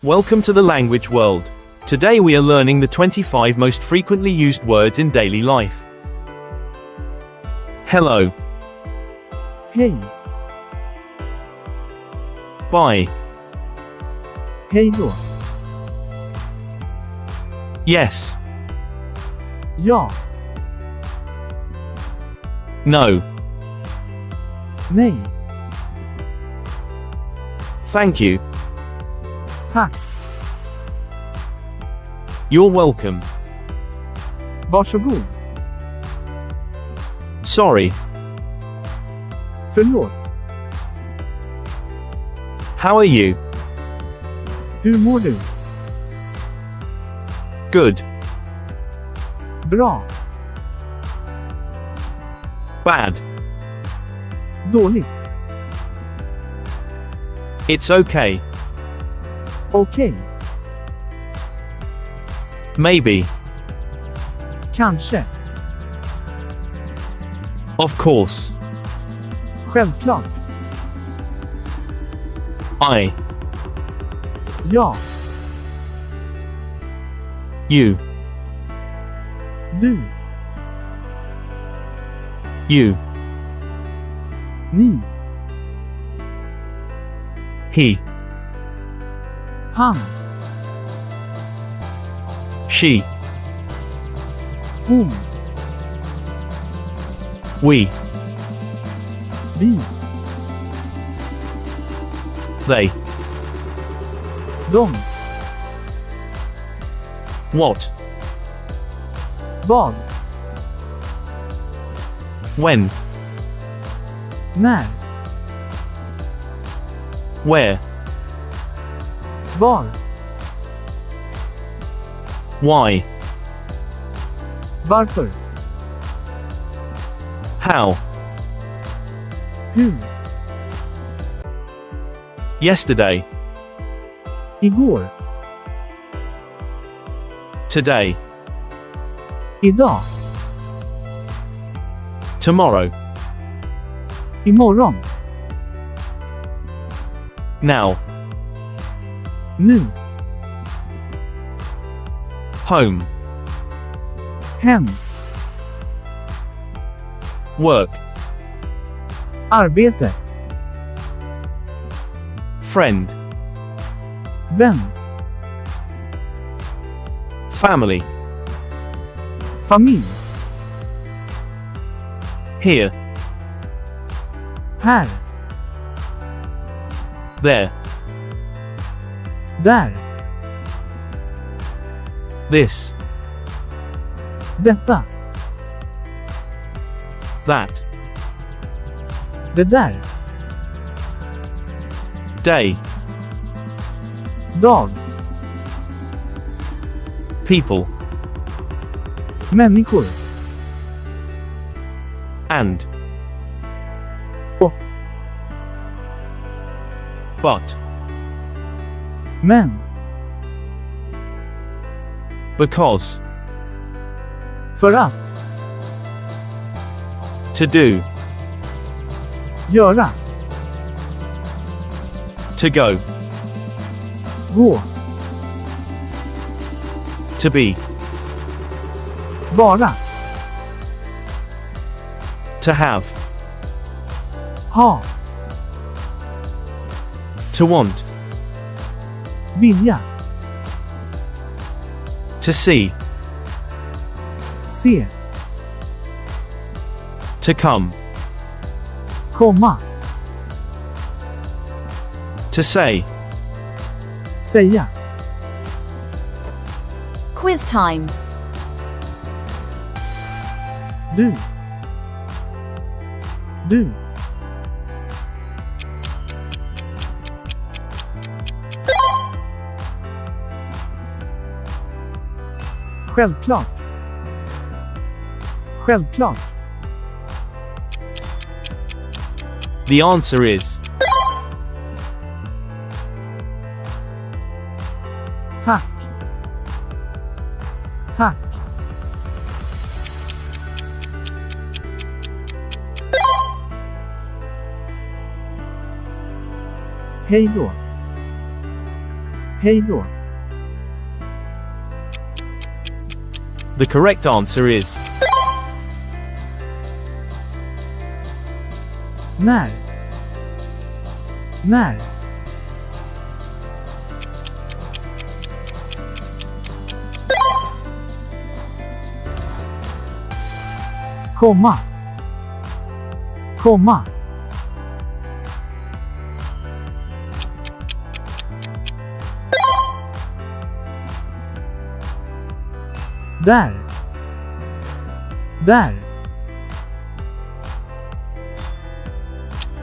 Welcome to the language world. Today we are learning the 25 most frequently used words in daily life. Hello. Hej. Bye. Hej då. Yes. Ja. No. Nej. Thank you. Tack. You're welcome. Varsågod. Sorry. Förlåt. How are you? Hur mår du? Good. Bra. Bad. Dåligt. It's okay. Okej. Maybe. Kanske. Of course. Självklart. I. Ja. You. Du. You. Ni. He. Han. She. Hon. We. Vi. They. De. What? Vad. When? När. Where? Var. Why? Varför. How? Hur. Yesterday. Igår. Today. Idag. Tomorrow. Imorgon. Now. Nu. Home. Hem. Work. Arbete. Friend. Vän. Family. Familj. Here. Här. There. Där. This. Detta. That. Det där. Day. Dag. People. Människor. And. Och. But. Men. Because. För att. To do. Göra. To go. Gå. To be. Vara. To have. Ha. To want. Vilja. To see. Se. To come. Komma. To say. Säga. Quiz time. Du. Du. Självklart. Självklart. The answer is Tack. Tack. Hej då. Hej då. The correct answer is När. När. Komma. Komma. Där. Där.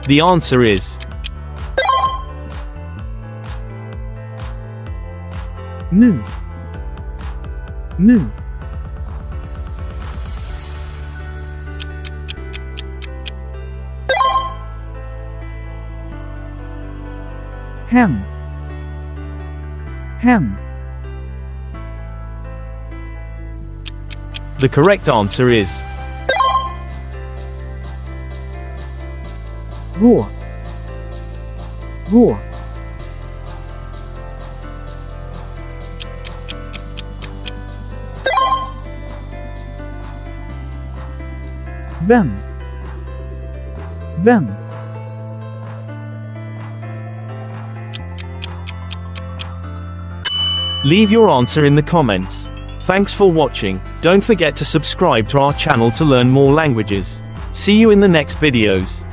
The answer is Nu. Nu. Hem. Hem. The correct answer is Gå. Gå. Vän. Vän. Leave your answer in the comments. Thanks for watching. Don't forget to subscribe to our channel to learn more languages. See you in the next videos.